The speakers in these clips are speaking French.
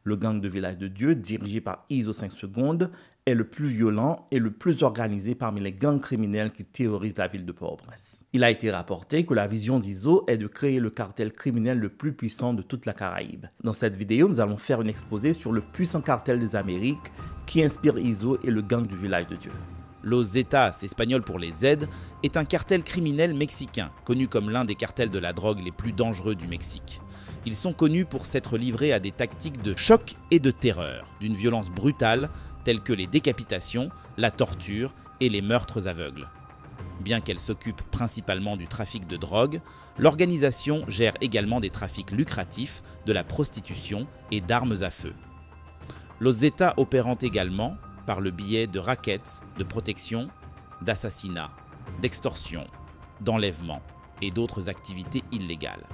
Le gang de Village de Dieu, dirigé par ISO 5 secondes, est le plus violent et le plus organisé parmi les gangs criminels qui terrorisent la ville de Port-au-Prince. Il a été rapporté que la vision d'ISO est de créer le cartel criminel le plus puissant de toute la Caraïbe. Dans cette vidéo, nous allons faire un exposé sur le puissant cartel des Amériques qui inspire ISO et le gang du Village de Dieu. Los Zetas, espagnol pour les Z, est un cartel criminel mexicain, connu comme l'un des cartels de la drogue les plus dangereux du Mexique. Ils sont connus pour s'être livrés à des tactiques de choc et de terreur, d'une violence brutale, telles que les décapitations, la torture et les meurtres aveugles. Bien qu'elle s'occupe principalement du trafic de drogue, l'organisation gère également des trafics lucratifs, de la prostitution et d'armes à feu. Los Zetas opérant également par le biais de rackets, de protection, d'assassinats, d'extorsion, d'enlèvement et d'autres activités illégales.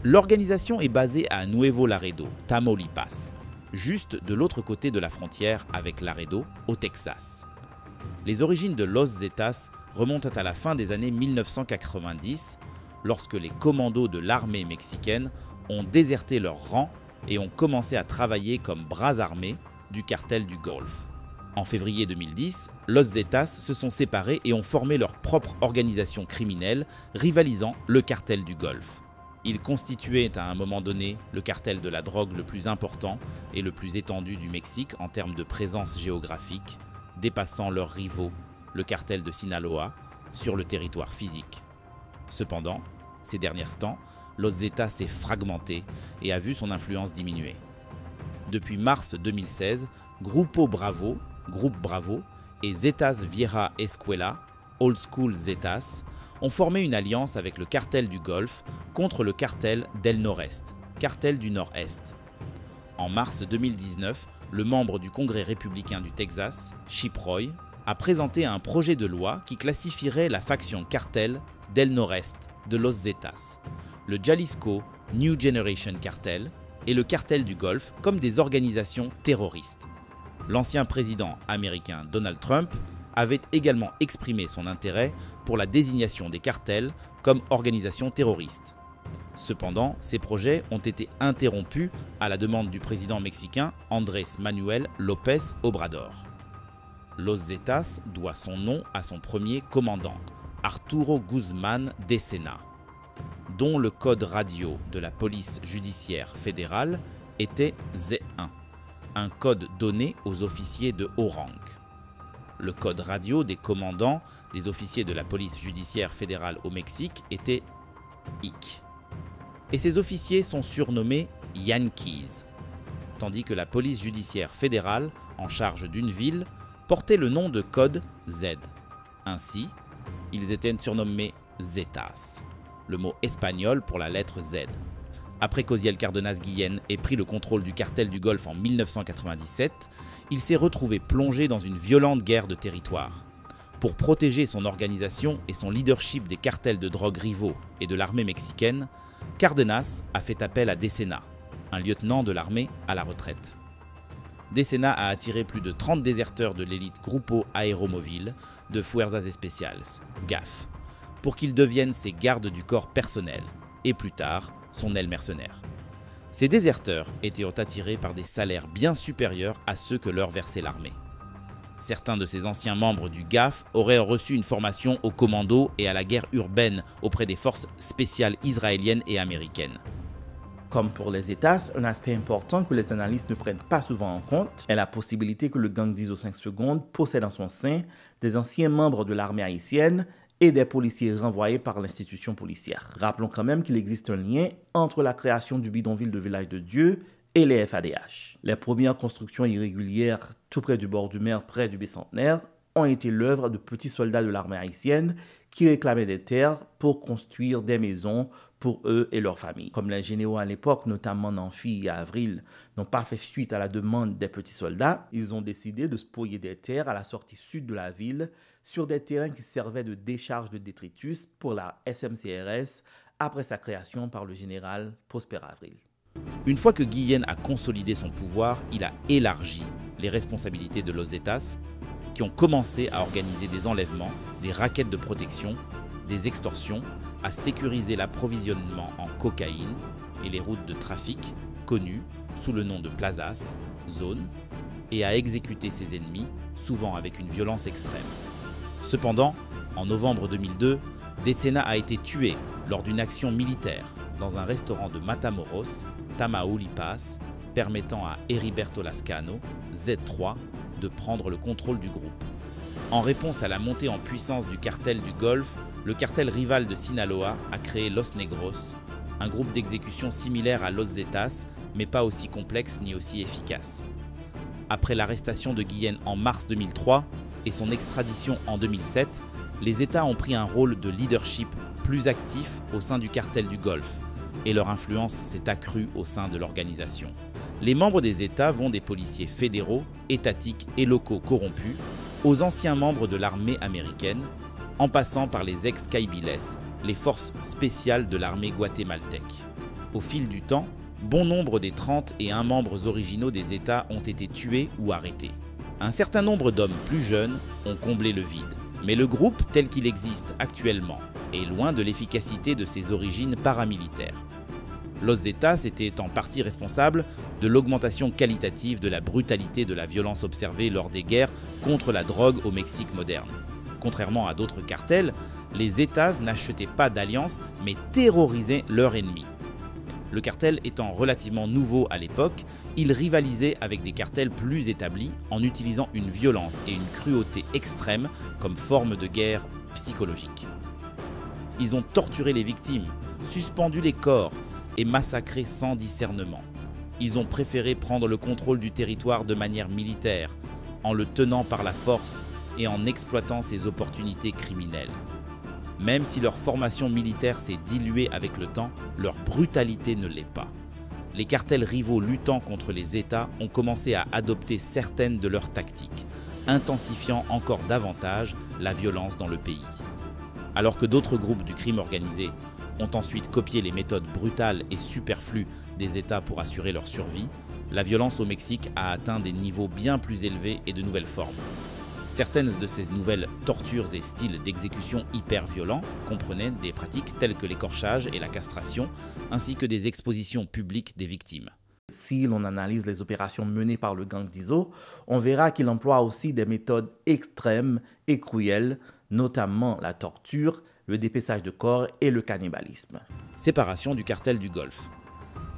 L'organisation est basée à Nuevo Laredo, Tamaulipas, juste de l'autre côté de la frontière avec Laredo, au Texas. Les origines de Los Zetas remontent à la fin des années 1990, lorsque les commandos de l'armée mexicaine ont déserté leurs rangs et ont commencé à travailler comme bras armés du cartel du Golfe. En février 2010, Los Zetas se sont séparés et ont formé leur propre organisation criminelle, rivalisant le cartel du Golfe. Ils constituaient à un moment donné le cartel de la drogue le plus important et le plus étendu du Mexique en termes de présence géographique, dépassant leurs rivaux, le cartel de Sinaloa, sur le territoire physique. Cependant, ces derniers temps, Los Zetas s'est fragmenté et a vu son influence diminuer. Depuis mars 2016, Grupo Bravo, Groupe Bravo et Zetas Vieja Escuela, Old School Zetas, ont formé une alliance avec le cartel du Golfe contre le cartel del Nord-Est, cartel du Nord-Est. En mars 2019, le membre du Congrès républicain du Texas, Chip Roy, a présenté un projet de loi qui classifierait la faction cartel del Nord-Est de Los Zetas, le Jalisco New Generation Cartel et le cartel du Golfe comme des organisations terroristes. L'ancien président américain Donald Trump avait également exprimé son intérêt pour la désignation des cartels comme organisations terroristes. Cependant, ces projets ont été interrompus à la demande du président mexicain Andrés Manuel López Obrador. Los Zetas doit son nom à son premier commandant, Arturo Guzmán de Sena, dont le code radio de la police judiciaire fédérale était Z1, un code donné aux officiers de haut rang. Le code radio des commandants des officiers de la police judiciaire fédérale au Mexique était IC. Et ces officiers sont surnommés Yankees, tandis que la police judiciaire fédérale, en charge d'une ville, portait le nom de code Z. Ainsi, ils étaient surnommés Zetas, le mot espagnol pour la lettre Z. Après qu'Osiel Cárdenas Guillén ait pris le contrôle du cartel du Golfe en 1997, il s'est retrouvé plongé dans une violente guerre de territoire. Pour protéger son organisation et son leadership des cartels de drogue rivaux et de l'armée mexicaine, Cárdenas a fait appel à De Sena, un lieutenant de l'armée à la retraite. De Sena a attiré plus de 30 déserteurs de l'élite Grupo Aeromóvil de Fuerzas Especiales, GAF, pour qu'ils deviennent ses gardes du corps personnel et plus tard son aile mercenaire. Ces déserteurs étaient attirés par des salaires bien supérieurs à ceux que leur versait l'armée. Certains de ces anciens membres du GAF auraient reçu une formation au commando et à la guerre urbaine auprès des forces spéciales israéliennes et américaines. Comme pour les Zetas, un aspect important que les analystes ne prennent pas souvent en compte est la possibilité que le gang d'ISO 5 secondes possède en son sein des anciens membres de l'armée haïtienne et des policiers renvoyés par l'institution policière. Rappelons quand même qu'il existe un lien entre la création du bidonville de Village de Dieu et les FADH. Les premières constructions irrégulières tout près du bord du mer, près du Bicentenaire, ont été l'œuvre de petits soldats de l'armée haïtienne qui réclamaient des terres pour construire des maisons pour eux et leurs familles. Comme les généraux à l'époque, notamment Namphy et Avril, n'ont pas fait suite à la demande des petits soldats, ils ont décidé de spolier des terres à la sortie sud de la ville sur des terrains qui servaient de décharge de détritus pour la SMCRS après sa création par le général Prosper Avril. Une fois que Guillén a consolidé son pouvoir, il a élargi les responsabilités de Los Zetas, qui ont commencé à organiser des enlèvements, des rackets de protection, des extorsions, à sécuriser l'approvisionnement en cocaïne et les routes de trafic connues sous le nom de plazas, zones, et à exécuter ses ennemis, souvent avec une violence extrême. Cependant, en novembre 2002, Decena a été tué lors d'une action militaire dans un restaurant de Matamoros, Tamaulipas, permettant à Heriberto Lascano, Z3, de prendre le contrôle du groupe. En réponse à la montée en puissance du cartel du Golfe, le cartel rival de Sinaloa a créé Los Negros, un groupe d'exécution similaire à Los Zetas, mais pas aussi complexe ni aussi efficace. Après l'arrestation de Guillén en mars 2003 et son extradition en 2007, les États ont pris un rôle de leadership plus actif au sein du cartel du Golfe, et leur influence s'est accrue au sein de l'organisation. Les membres des États vont des policiers fédéraux, étatiques et locaux corrompus, aux anciens membres de l'armée américaine, en passant par les ex-Caibiles, les forces spéciales de l'armée guatémaltèque. Au fil du temps, bon nombre des 31 membres originaux des États ont été tués ou arrêtés. Un certain nombre d'hommes plus jeunes ont comblé le vide, mais le groupe tel qu'il existe actuellement est loin de l'efficacité de ses origines paramilitaires. Los Zetas était en partie responsable de l'augmentation qualitative de la brutalité de la violence observée lors des guerres contre la drogue au Mexique moderne. Contrairement à d'autres cartels, les Zetas n'achetaient pas d'alliances mais terrorisaient leurs ennemis. Le cartel étant relativement nouveau à l'époque, il rivalisait avec des cartels plus établis en utilisant une violence et une cruauté extrême comme forme de guerre psychologique. Ils ont torturé les victimes, suspendu les corps et massacré sans discernement. Ils ont préféré prendre le contrôle du territoire de manière militaire, en le tenant par la force et en exploitant ses opportunités criminelles. Même si leur formation militaire s'est diluée avec le temps, leur brutalité ne l'est pas. Les cartels rivaux luttant contre les États ont commencé à adopter certaines de leurs tactiques, intensifiant encore davantage la violence dans le pays. Alors que d'autres groupes du crime organisé ont ensuite copié les méthodes brutales et superflues des États pour assurer leur survie, la violence au Mexique a atteint des niveaux bien plus élevés et de nouvelles formes. Certaines de ces nouvelles tortures et styles d'exécution hyper violents comprenaient des pratiques telles que l'écorchage et la castration, ainsi que des expositions publiques des victimes. Si l'on analyse les opérations menées par le gang d'Iso, on verra qu'il emploie aussi des méthodes extrêmes et cruelles, notamment la torture, le dépeçage de corps et le cannibalisme. Séparation du cartel du Golfe.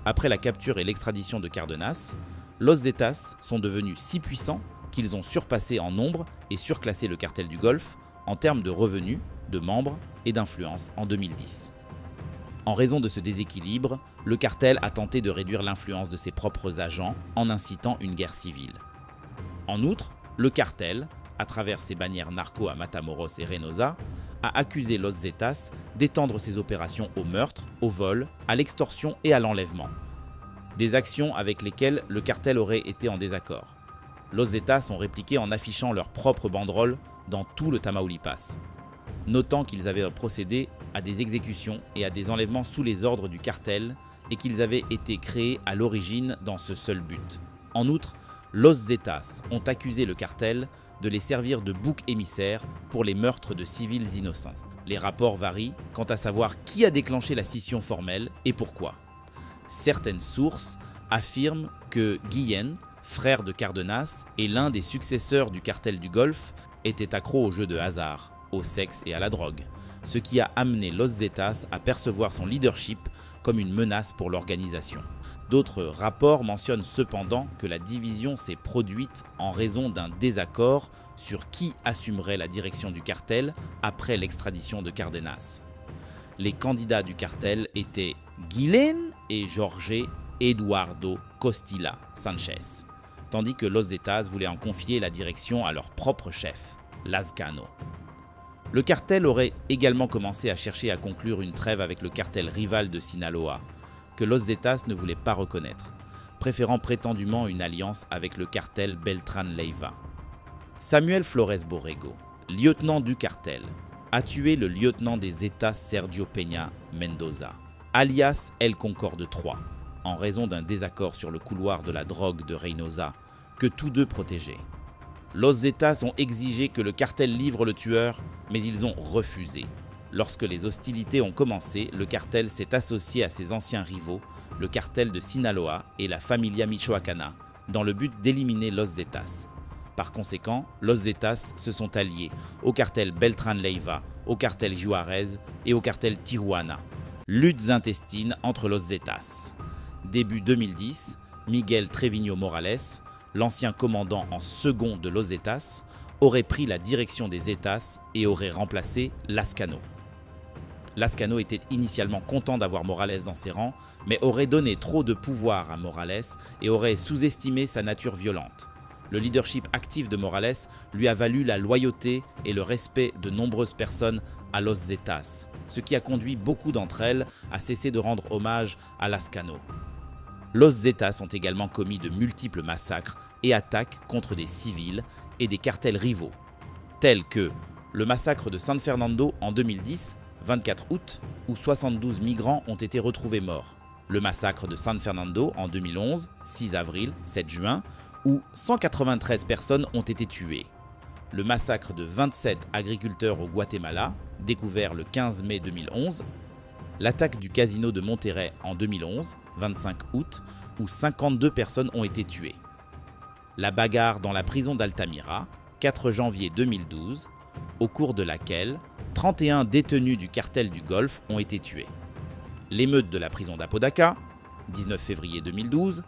Après la capture et l'extradition de Cárdenas, Los Zetas sont devenus si puissants qu'ils ont surpassé en nombre et surclassé le cartel du Golfe en termes de revenus, de membres et d'influence en 2010. En raison de ce déséquilibre, le cartel a tenté de réduire l'influence de ses propres agents en incitant une guerre civile. En outre, le cartel, à travers ses bannières narco à Matamoros et Reynosa, a accusé Los Zetas d'étendre ses opérations au meurtre, au vol, à l'extorsion et à l'enlèvement. Des actions avec lesquelles le cartel aurait été en désaccord. Los Zetas ont répliqué en affichant leurs propres banderoles dans tout le Tamaulipas, notant qu'ils avaient procédé à des exécutions et à des enlèvements sous les ordres du cartel et qu'ils avaient été créés à l'origine dans ce seul but. En outre, Los Zetas ont accusé le cartel de les servir de bouc émissaire pour les meurtres de civils innocents. Les rapports varient quant à savoir qui a déclenché la scission formelle et pourquoi. Certaines sources affirment que Guillén, frère de Cárdenas et l'un des successeurs du cartel du Golfe, était accro aux jeux de hasard, au sexe et à la drogue, ce qui a amené Los Zetas à percevoir son leadership comme une menace pour l'organisation. D'autres rapports mentionnent cependant que la division s'est produite en raison d'un désaccord sur qui assumerait la direction du cartel après l'extradition de Cárdenas. Les candidats du cartel étaient Guillén et Jorge Eduardo Costilla Sánchez, tandis que Los Zetas voulaient en confier la direction à leur propre chef, Lascano. Le cartel aurait également commencé à chercher à conclure une trêve avec le cartel rival de Sinaloa, que Los Zetas ne voulait pas reconnaître, préférant prétendument une alliance avec le cartel Beltrán Leiva. Samuel Flores Borrego, lieutenant du cartel, a tué le lieutenant des États Sergio Peña Mendoza, alias El Concorde III, en raison d'un désaccord sur le couloir de la drogue de Reynosa, que tous deux protégeaient. Los Zetas ont exigé que le cartel livre le tueur, mais ils ont refusé. Lorsque les hostilités ont commencé, le cartel s'est associé à ses anciens rivaux, le cartel de Sinaloa et la Familia Michoacana, dans le but d'éliminer Los Zetas. Par conséquent, Los Zetas se sont alliés au cartel Beltrán Leiva, au cartel Juárez et au cartel Tijuana. Luttes intestines entre Los Zetas. Début 2010, Miguel Treviño Morales, l'ancien commandant en second de Los Zetas, aurait pris la direction des Zetas et aurait remplacé Lascano. Lascano était initialement content d'avoir Morales dans ses rangs, mais aurait donné trop de pouvoir à Morales et aurait sous-estimé sa nature violente. Le leadership actif de Morales lui a valu la loyauté et le respect de nombreuses personnes à Los Zetas, ce qui a conduit beaucoup d'entre elles à cesser de rendre hommage à Lascano. Los Zetas ont également commis de multiples massacres et attaques contre des civils et des cartels rivaux, tels que le massacre de San Fernando en 2010, 24 août, où 72 migrants ont été retrouvés morts, le massacre de San Fernando en 2011, 6 avril, 7 juin, où 193 personnes ont été tuées, le massacre de 27 agriculteurs au Guatemala, découvert le 15 mai 2011, l'attaque du casino de Monterrey en 2011, 25 août, où 52 personnes ont été tuées, la bagarre dans la prison d'Altamira, 4 janvier 2012, au cours de laquelle 31 détenus du cartel du Golfe ont été tués, l'émeute de la prison d'Apodaca, 19 février 2012,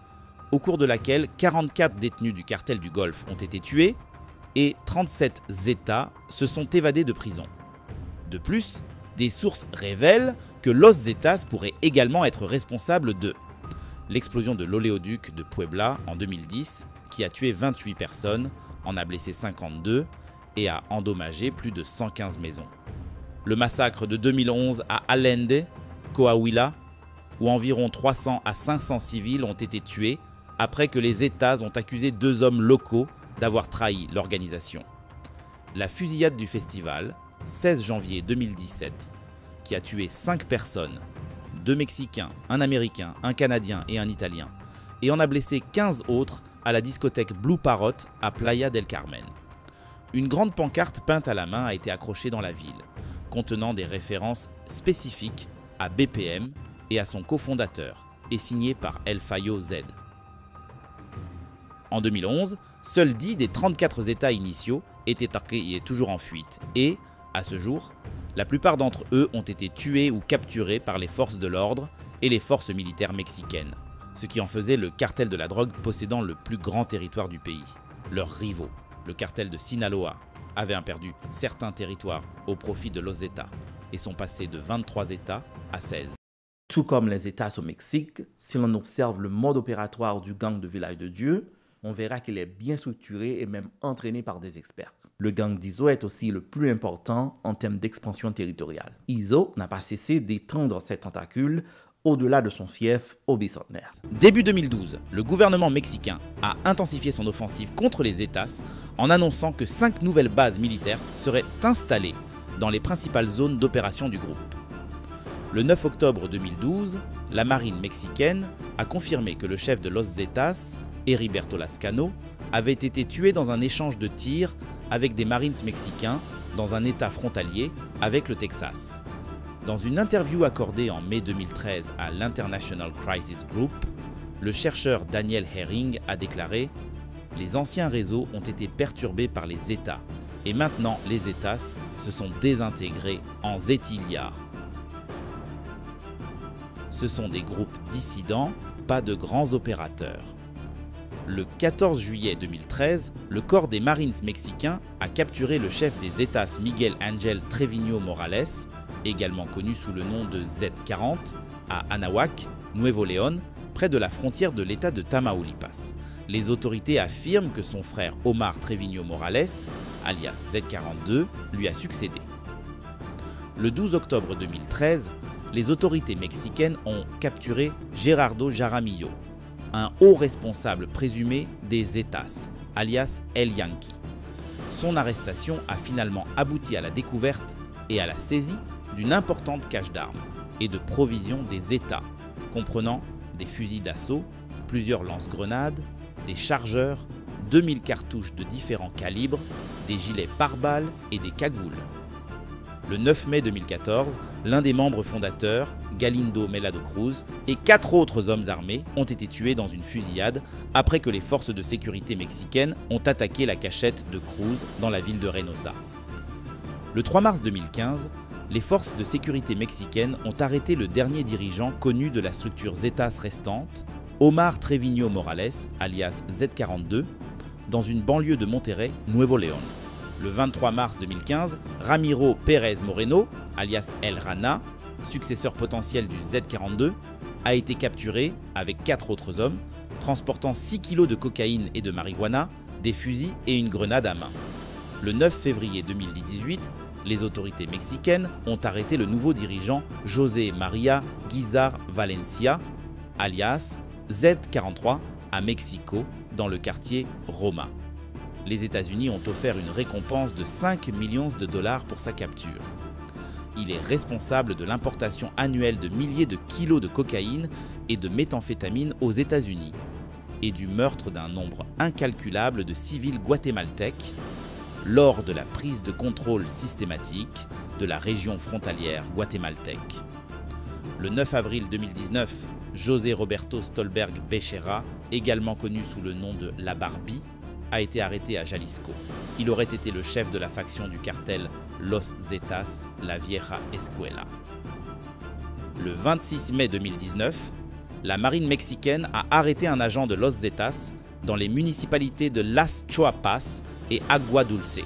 au cours de laquelle 44 détenus du cartel du Golfe ont été tués et 37 Zetas se sont évadés de prison. De plus, des sources révèlent que Los Zetas pourrait également être responsable de l'explosion de l'oléoduc de Puebla en 2010, qui a tué 28 personnes, en a blessé 52 et a endommagé plus de 115 maisons. Le massacre de 2011 à Allende, Coahuila, où environ 300 à 500 civils ont été tués après que les États ont accusé 2 hommes locaux d'avoir trahi l'organisation. La fusillade du festival, 16 janvier 2017, qui a tué 5 personnes, 2 Mexicains, un Américain, un Canadien et un Italien, et en a blessé 15 autres à la discothèque Blue Parrot à Playa del Carmen. Une grande pancarte peinte à la main a été accrochée dans la ville, contenant des références spécifiques à BPM et à son cofondateur, et signée par El Fayo Z. En 2011, seuls 10 des 34 États initiaux étaient et toujours en fuite, et, à ce jour, la plupart d'entre eux ont été tués ou capturés par les forces de l'ordre et les forces militaires mexicaines, ce qui en faisait le cartel de la drogue possédant le plus grand territoire du pays. Leurs rivaux, le cartel de Sinaloa, avaient perdu certains territoires au profit de Los Zetas et sont passés de 23 États à 16. Tout comme les Zetas au Mexique, si l'on observe le mode opératoire du gang de Village de Dieu, on verra qu'il est bien structuré et même entraîné par des experts. Le gang d'Iso est aussi le plus important en termes d'expansion territoriale. Iso n'a pas cessé d'étendre ses tentacules au-delà de son fief au bicentenaire. Début 2012, le gouvernement mexicain a intensifié son offensive contre les Zetas en annonçant que 5 nouvelles bases militaires seraient installées dans les principales zones d'opération du groupe. Le 9 octobre 2012, la marine mexicaine a confirmé que le chef de Los Zetas, Heriberto Lascano, avait été tué dans un échange de tirs avec des Marines mexicains dans un état frontalier avec le Texas. Dans une interview accordée en mai 2013 à l'International Crisis Group, le chercheur Daniel Herring a déclaré « Les anciens réseaux ont été perturbés par les États et maintenant les Zetas se sont désintégrés en Zetiliar. Ce sont des groupes dissidents, pas de grands opérateurs. » Le 14 juillet 2013, le corps des Marines mexicains a capturé le chef des Zetas Miguel Ángel Treviño Morales, également connu sous le nom de Z40, à Anahuac, Nuevo León, près de la frontière de l'État de Tamaulipas. Les autorités affirment que son frère Omar Treviño Morales, alias Z42, lui a succédé. Le 12 octobre 2013, les autorités mexicaines ont capturé Gerardo Jaramillo, un haut responsable présumé des Zetas, alias El Yankee. Son arrestation a finalement abouti à la découverte et à la saisie d'une importante cache d'armes et de provisions des États, comprenant des fusils d'assaut, plusieurs lance-grenades, des chargeurs, 2000 cartouches de différents calibres, des gilets pare-balles et des cagoules. Le 9 mai 2014, l'un des membres fondateurs, Galindo Melado Cruz, et 4 autres hommes armés ont été tués dans une fusillade après que les forces de sécurité mexicaines ont attaqué la cachette de Cruz dans la ville de Reynosa. Le 3 mars 2015, les forces de sécurité mexicaines ont arrêté le dernier dirigeant connu de la structure Zetas restante, Omar Treviño Morales, alias Z42, dans une banlieue de Monterrey, Nuevo León. Le 23 mars 2015, Ramiro Pérez Moreno, alias El Rana, successeur potentiel du Z42, a été capturé avec 4 autres hommes, transportant 6 kg de cocaïne et de marijuana, des fusils et une grenade à main. Le 9 février 2018, les autorités mexicaines ont arrêté le nouveau dirigeant José María Guizar Valencia, alias Z43, à Mexico, dans le quartier Roma. Les États-Unis ont offert une récompense de 5 millions de dollars pour sa capture. Il est responsable de l'importation annuelle de milliers de kilos de cocaïne et de méthamphétamine aux États-Unis et du meurtre d'un nombre incalculable de civils guatémaltèques lors de la prise de contrôle systématique de la région frontalière guatémaltèque. Le 9 avril 2019, José Roberto Stolberg Becerra, également connu sous le nom de La Barbie, a été arrêté à Jalisco. Il aurait été le chef de la faction du cartel Los Zetas, la Vieja Escuela. Le 26 mai 2019, la marine mexicaine a arrêté un agent de Los Zetas dans les municipalités de Las Choapas et Agua Dulce.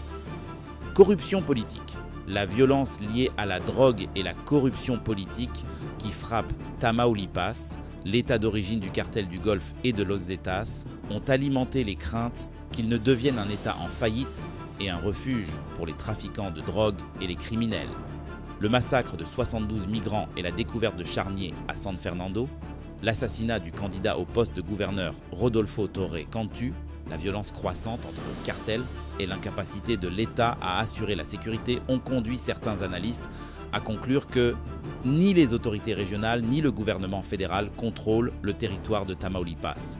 Corruption politique. La violence liée à la drogue et la corruption politique qui frappe Tamaulipas, l'état d'origine du cartel du Golfe et de Los Zetas, ont alimenté les craintes qu'il ne devienne un état en faillite et un refuge pour les trafiquants de drogue et les criminels. Le massacre de 72 migrants et la découverte de charniers à San Fernando, l'assassinat du candidat au poste de gouverneur Rodolfo Torre Cantu, la violence croissante entre cartels et l'incapacité de l'État à assurer la sécurité ont conduit certains analystes à conclure que ni les autorités régionales ni le gouvernement fédéral contrôlent le territoire de Tamaulipas.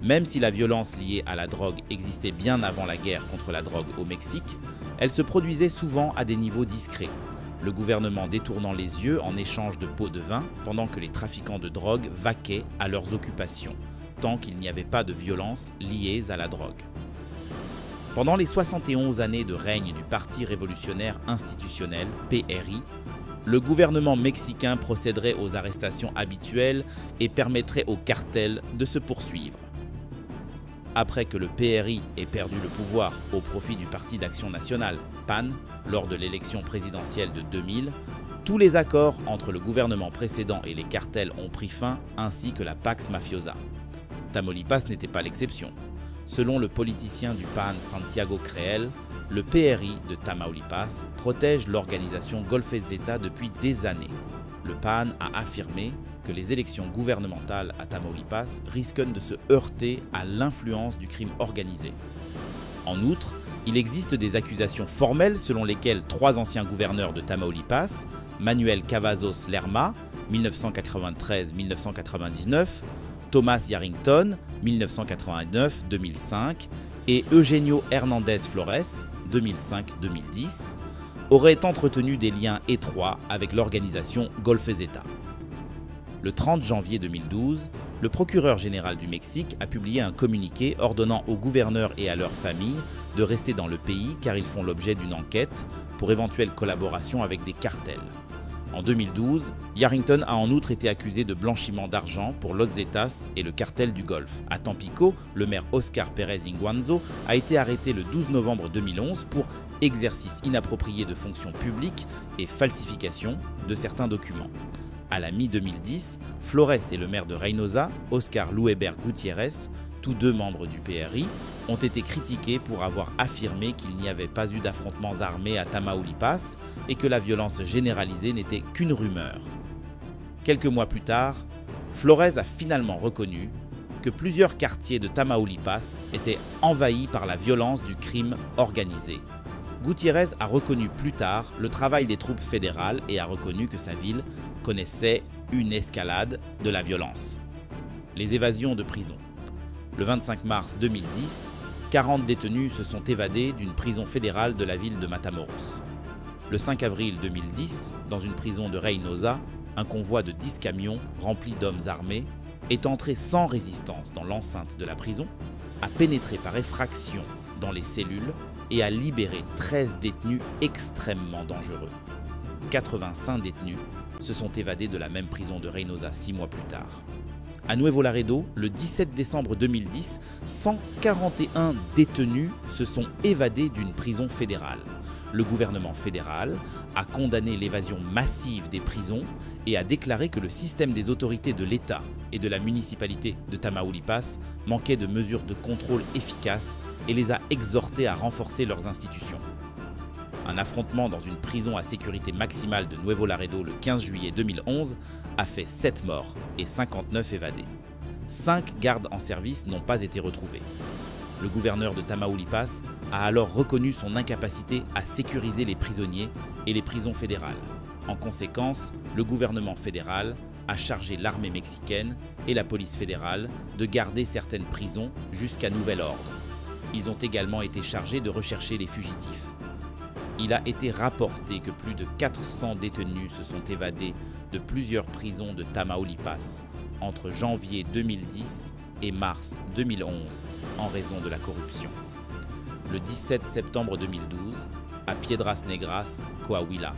Même si la violence liée à la drogue existait bien avant la guerre contre la drogue au Mexique, elle se produisait souvent à des niveaux discrets, le gouvernement détournant les yeux en échange de pots de vin pendant que les trafiquants de drogue vaquaient à leurs occupations, tant qu'il n'y avait pas de violence liées à la drogue. Pendant les 71 années de règne du Parti révolutionnaire institutionnel, PRI, le gouvernement mexicain procéderait aux arrestations habituelles et permettrait aux cartels de se poursuivre. Après que le PRI ait perdu le pouvoir au profit du Parti d'Action Nationale, PAN, lors de l'élection présidentielle de 2000, tous les accords entre le gouvernement précédent et les cartels ont pris fin, ainsi que la Pax Mafiosa. Tamaulipas n'était pas l'exception. Selon le politicien du PAN Santiago Creel, le PRI de Tamaulipas protège l'organisation Golfe Zeta depuis des années. Le PAN a affirmé que les élections gouvernementales à Tamaulipas risquent de se heurter à l'influence du crime organisé. En outre, il existe des accusations formelles selon lesquelles 3 anciens gouverneurs de Tamaulipas, Manuel Cavazos Lerma, 1993-1999, Thomas Yarrington, 1989-2005, et Eugenio Hernandez Flores, 2005-2010, auraient entretenu des liens étroits avec l'organisation Golfe Zeta. Le 30 janvier 2012, le procureur général du Mexique a publié un communiqué ordonnant aux gouverneurs et à leurs familles de rester dans le pays car ils font l'objet d'une enquête pour éventuelle collaboration avec des cartels. En 2012, Yarrington a en outre été accusé de blanchiment d'argent pour Los Zetas et le cartel du Golfe. À Tampico, le maire Oscar Pérez Inguanzo a été arrêté le 12 novembre 2011 pour exercice inapproprié de fonctions publiques et falsification de certains documents. À la mi-2010, Flores et le maire de Reynosa, Oscar Lueber Gutiérrez, tous deux membres du PRI, ont été critiqués pour avoir affirmé qu'il n'y avait pas eu d'affrontements armés à Tamaulipas et que la violence généralisée n'était qu'une rumeur. Quelques mois plus tard, Flores a finalement reconnu que plusieurs quartiers de Tamaulipas étaient envahis par la violence du crime organisé. Gutiérrez a reconnu plus tard le travail des troupes fédérales et a reconnu que sa ville connaissait une escalade de la violence. Les évasions de prison. Le 25 mars 2010, 40 détenus se sont évadés d'une prison fédérale de la ville de Matamoros. Le 5 avril 2010, dans une prison de Reynosa, un convoi de 10 camions remplis d'hommes armés est entré sans résistance dans l'enceinte de la prison, a pénétré par effraction dans les cellules et a libéré 13 détenus extrêmement dangereux. 85 détenus se sont évadés de la même prison de Reynosa 6 mois plus tard. À Nuevo Laredo, le 17 décembre 2010, 141 détenus se sont évadés d'une prison fédérale. Le gouvernement fédéral a condamné l'évasion massive des prisons et a déclaré que le système des autorités de l'État et de la municipalité de Tamaulipas manquait de mesures de contrôle efficaces et les a exhortés à renforcer leurs institutions. Un affrontement dans une prison à sécurité maximale de Nuevo Laredo le 15 juillet 2011 a fait 7 morts et 59 évadés. 5 gardes en service n'ont pas été retrouvés. Le gouverneur de Tamaulipas a alors reconnu son incapacité à sécuriser les prisonniers et les prisons fédérales. En conséquence, le gouvernement fédéral a chargé l'armée mexicaine et la police fédérale de garder certaines prisons jusqu'à nouvel ordre. Ils ont également été chargés de rechercher les fugitifs. Il a été rapporté que plus de 400 détenus se sont évadés de plusieurs prisons de Tamaulipas entre janvier 2010 et mars 2011 en raison de la corruption. Le 17 septembre 2012, à Piedras Negras, Coahuila,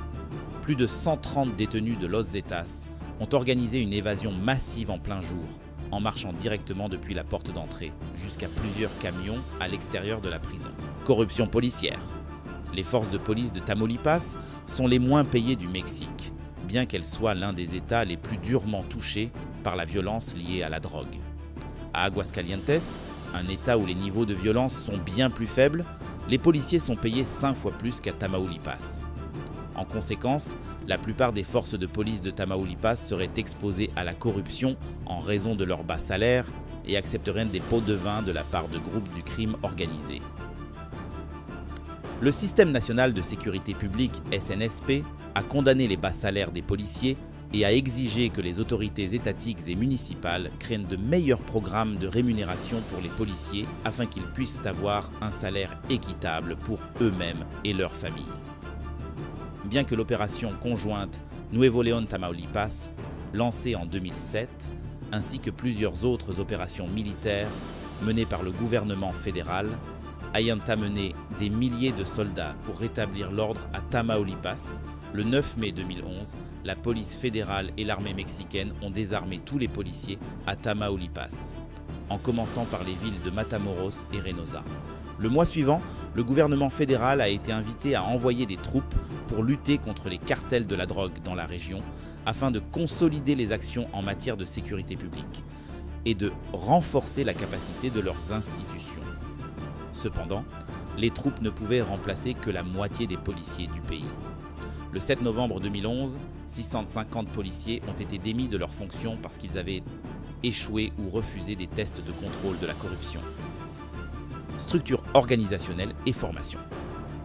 plus de 130 détenus de Los Zetas ont organisé une évasion massive en plein jour, en marchant directement depuis la porte d'entrée jusqu'à plusieurs camions à l'extérieur de la prison. Corruption policière. Les forces de police de Tamaulipas sont les moins payées du Mexique, bien qu'elles soient l'un des États les plus durement touchés par la violence liée à la drogue. À Aguascalientes, un État où les niveaux de violence sont bien plus faibles, les policiers sont payés 5 fois plus qu'à Tamaulipas. En conséquence, la plupart des forces de police de Tamaulipas seraient exposées à la corruption en raison de leur bas salaire et accepteraient des pots de vin de la part de groupes du crime organisé. Le Système national de sécurité publique, SNSP, a condamné les bas salaires des policiers et a exigé que les autorités étatiques et municipales créent de meilleurs programmes de rémunération pour les policiers afin qu'ils puissent avoir un salaire équitable pour eux-mêmes et leurs familles. Bien que l'opération conjointe Nuevo León Tamaulipas, lancée en 2007, ainsi que plusieurs autres opérations militaires menées par le gouvernement fédéral, ayant amené des milliers de soldats pour rétablir l'ordre à Tamaulipas, le 9 mai 2011, la police fédérale et l'armée mexicaine ont désarmé tous les policiers à Tamaulipas, en commençant par les villes de Matamoros et Reynosa. Le mois suivant, le gouvernement fédéral a été invité à envoyer des troupes pour lutter contre les cartels de la drogue dans la région, afin de consolider les actions en matière de sécurité publique et de renforcer la capacité de leurs institutions. Cependant, les troupes ne pouvaient remplacer que la moitié des policiers du pays. Le 7 novembre 2011, 650 policiers ont été démis de leurs fonctions parce qu'ils avaient échoué ou refusé des tests de contrôle de la corruption. Structure organisationnelle et formation.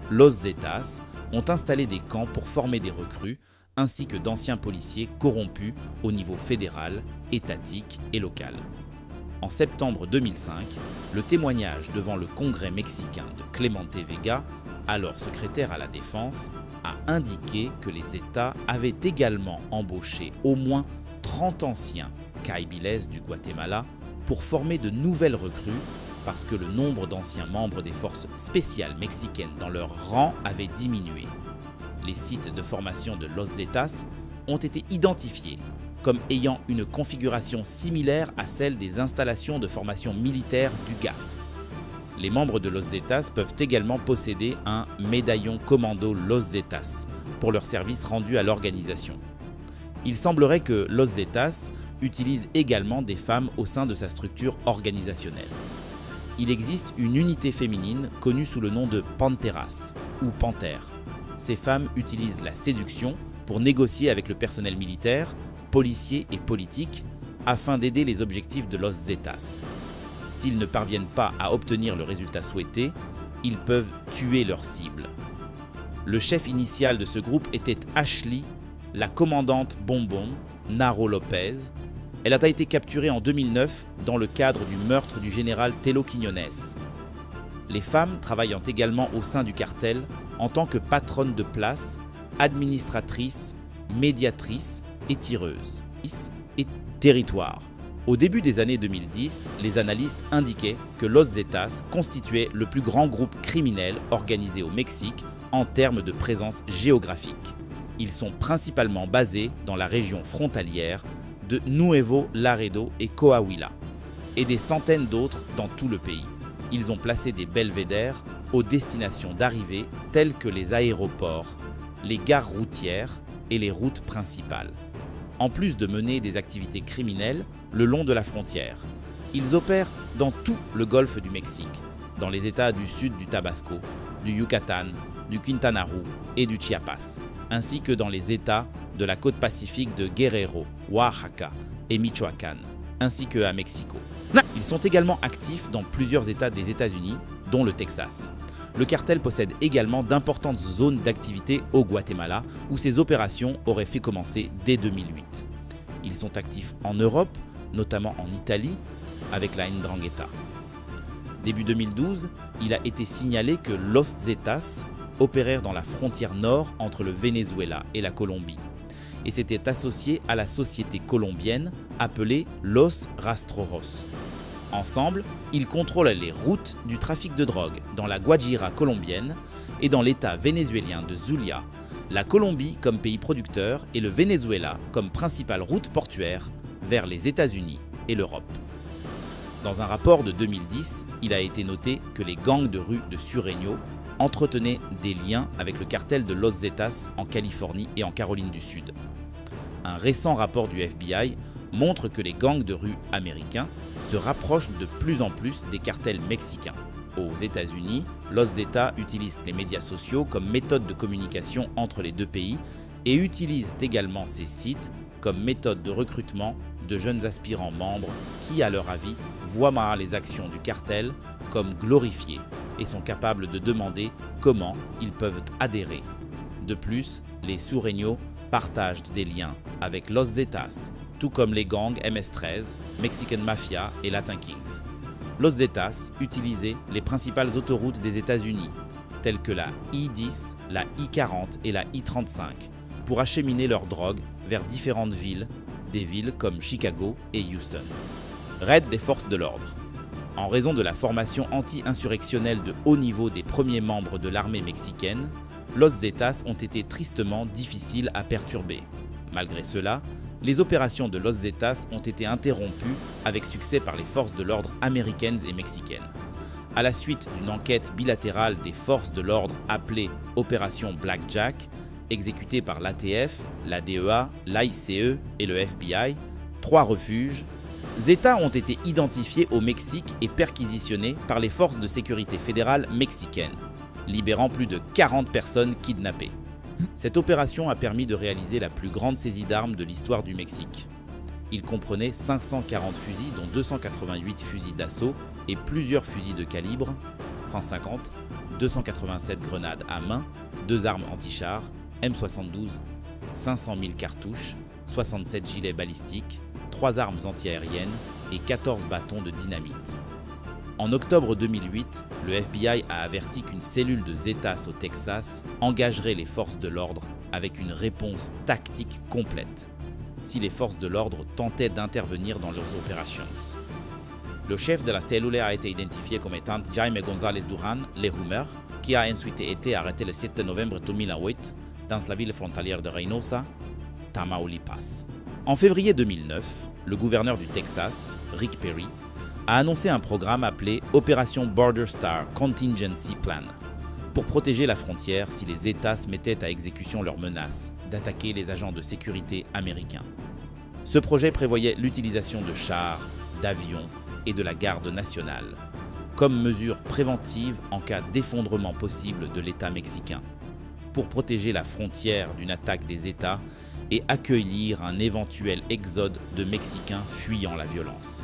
Los Zetas ont installé des camps pour former des recrues ainsi que d'anciens policiers corrompus au niveau fédéral, étatique et local. En septembre 2005, le témoignage devant le Congrès mexicain de Clemente Vega, alors secrétaire à la Défense, a indiqué que les États avaient également embauché au moins 30 anciens caibiles du Guatemala pour former de nouvelles recrues parce que le nombre d'anciens membres des forces spéciales mexicaines dans leur rang avait diminué. Les sites de formation de Los Zetas ont été identifiés comme ayant une configuration similaire à celle des installations de formation militaire du GAF. Les membres de Los Zetas peuvent également posséder un médaillon commando Los Zetas pour leur service rendu à l'organisation. Il semblerait que Los Zetas utilise également des femmes au sein de sa structure organisationnelle. Il existe une unité féminine connue sous le nom de Panteras ou Panthères. Ces femmes utilisent la séduction pour négocier avec le personnel militaire, policiers et politiques afin d'aider les objectifs de Los Zetas. S'ils ne parviennent pas à obtenir le résultat souhaité, ils peuvent tuer leur cible. Le chef initial de ce groupe était Ashley, la commandante Bonbon, Naro Lopez. Elle a été capturée en 2009 dans le cadre du meurtre du général Telo Quiñones. Les femmes travaillant également au sein du cartel en tant que patronnes de place administratrice, médiatrice et tireuse. Et territoire. Au début des années 2010, les analystes indiquaient que Los Zetas constituait le plus grand groupe criminel organisé au Mexique en termes de présence géographique. Ils sont principalement basés dans la région frontalière de Nuevo Laredo et Coahuila, et des centaines d'autres dans tout le pays. Ils ont placé des belvédères aux destinations d'arrivée telles que les aéroports, les gares routières et les routes principales. En plus de mener des activités criminelles le long de la frontière, ils opèrent dans tout le golfe du Mexique, dans les États du sud du Tabasco, du Yucatan, du Quintana Roo et du Chiapas, ainsi que dans les États de la côte pacifique de Guerrero, Oaxaca et Michoacán, ainsi qu'à Mexico. Ils sont également actifs dans plusieurs États des États-Unis, dont le Texas. Le cartel possède également d'importantes zones d'activité au Guatemala, où ses opérations auraient fait commencer dès 2008. Ils sont actifs en Europe, notamment en Italie, avec la Ndrangheta. Début 2012, il a été signalé que Los Zetas opérèrent dans la frontière nord entre le Venezuela et la Colombie, et s'étaient associés à la société colombienne appelée Los Rastreros. Ensemble, ils contrôlent les routes du trafic de drogue dans la Guajira colombienne et dans l'état vénézuélien de Zulia, la Colombie comme pays producteur et le Venezuela comme principale route portuaire vers les États-Unis et l'Europe. Dans un rapport de 2010, il a été noté que les gangs de rue de Sureño entretenaient des liens avec le cartel de Los Zetas en Californie et en Caroline du Sud. Un récent rapport du FBI montre que les gangs de rue américains se rapprochent de plus en plus des cartels mexicains. Aux États-Unis, Los Zetas utilisent les médias sociaux comme méthode de communication entre les deux pays et utilisent également ces sites comme méthode de recrutement de jeunes aspirants membres qui, à leur avis, voient mal les actions du cartel comme glorifiées et sont capables de demander comment ils peuvent adhérer. De plus, les Sureños partagent des liens avec Los Zetas, tout comme les gangs MS-13, Mexican Mafia et Latin Kings. Los Zetas utilisaient les principales autoroutes des États-Unis, telles que la I-10, la I-40 et la I-35, pour acheminer leur drogue vers différentes villes, des villes comme Chicago et Houston. Raid des forces de l'ordre. En raison de la formation anti-insurrectionnelle de haut niveau des premiers membres de l'armée mexicaine, Los Zetas ont été tristement difficiles à perturber. Malgré cela, les opérations de Los Zetas ont été interrompues avec succès par les forces de l'ordre américaines et mexicaines. À la suite d'une enquête bilatérale des forces de l'ordre appelée Opération Blackjack, exécutée par l'ATF, la DEA, l'ICE et le FBI, 3 refuges, Zetas ont été identifiés au Mexique et perquisitionnés par les forces de sécurité fédérales mexicaines, libérant plus de 40 personnes kidnappées. Cette opération a permis de réaliser la plus grande saisie d'armes de l'histoire du Mexique. Il comprenait 540 fusils, dont 288 fusils d'assaut et plusieurs fusils de calibre .50, 287 grenades à main, 2 armes anti-chars, M72, 500 000 cartouches, 67 gilets balistiques, 3 armes antiaériennes et 14 bâtons de dynamite. En octobre 2008, le FBI a averti qu'une cellule de Zetas au Texas engagerait les forces de l'ordre avec une réponse tactique complète, si les forces de l'ordre tentaient d'intervenir dans leurs opérations. Le chef de la cellule a été identifié comme étant Jaime González Durán Lehumer, qui a ensuite été arrêté le 7 novembre 2008 dans la ville frontalière de Reynosa, Tamaulipas. En février 2009, le gouverneur du Texas, Rick Perry, a annoncé un programme appelé Opération Border Star Contingency Plan pour protéger la frontière si les États se mettaient à exécution leur menace d'attaquer les agents de sécurité américains. Ce projet prévoyait l'utilisation de chars, d'avions et de la garde nationale comme mesure préventive en cas d'effondrement possible de l'État mexicain, pour protéger la frontière d'une attaque des États et accueillir un éventuel exode de Mexicains fuyant la violence.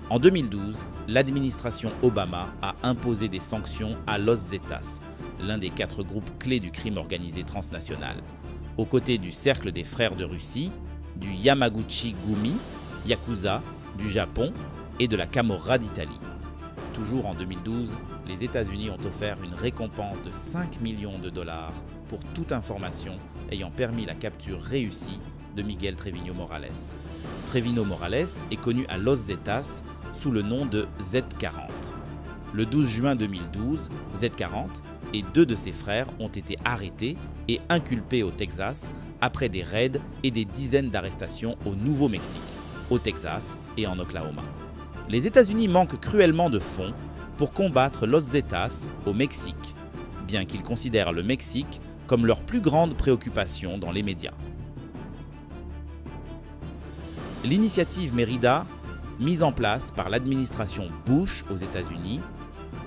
En 2012, l'administration Obama a imposé des sanctions à Los Zetas, l'un des 4 groupes clés du crime organisé transnational, aux côtés du Cercle des Frères de Russie, du Yamaguchi-gumi, Yakuza, du Japon et de la Camorra d'Italie. Toujours en 2012, les États-Unis ont offert une récompense de 5 millions de dollars pour toute information ayant permis la capture réussie de Miguel Treviño Morales. Treviño Morales est connu à Los Zetas sous le nom de Z40. Le 12 juin 2012, Z40 et 2 de ses frères ont été arrêtés et inculpés au Texas après des raids et des dizaines d'arrestations au Nouveau-Mexique, au Texas et en Oklahoma. Les États-Unis manquent cruellement de fonds pour combattre Los Zetas au Mexique, bien qu'ils considèrent le Mexique comme leur plus grande préoccupation dans les médias. L'initiative Mérida, mise en place par l'administration Bush aux États-Unis,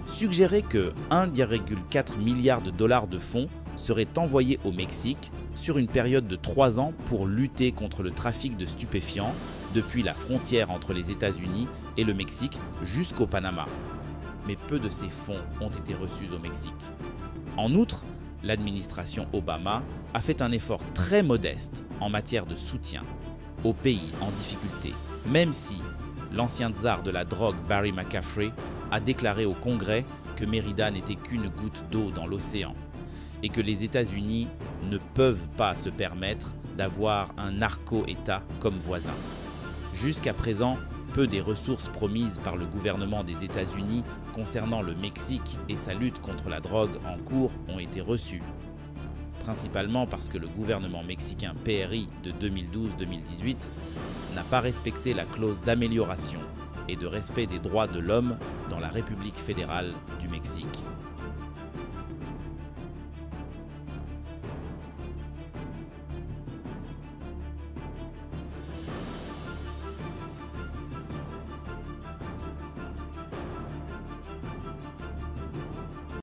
suggérait que 1,4 milliard de dollars de fonds seraient envoyés au Mexique sur une période de 3 ans pour lutter contre le trafic de stupéfiants depuis la frontière entre les États-Unis et le Mexique jusqu'au Panama. Mais peu de ces fonds ont été reçus au Mexique. En outre, l'administration Obama a fait un effort très modeste en matière de soutien aux pays en difficulté, même si l'ancien tsar de la drogue Barry McCaffrey a déclaré au Congrès que Mérida n'était qu'une goutte d'eau dans l'océan et que les États-Unis ne peuvent pas se permettre d'avoir un narco-État comme voisin. Jusqu'à présent, peu des ressources promises par le gouvernement des États-Unis concernant le Mexique et sa lutte contre la drogue en cours ont été reçues. Principalement parce que le gouvernement mexicain PRI de 2012-2018 n'a pas respecté la clause d'amélioration et de respect des droits de l'homme dans la République fédérale du Mexique.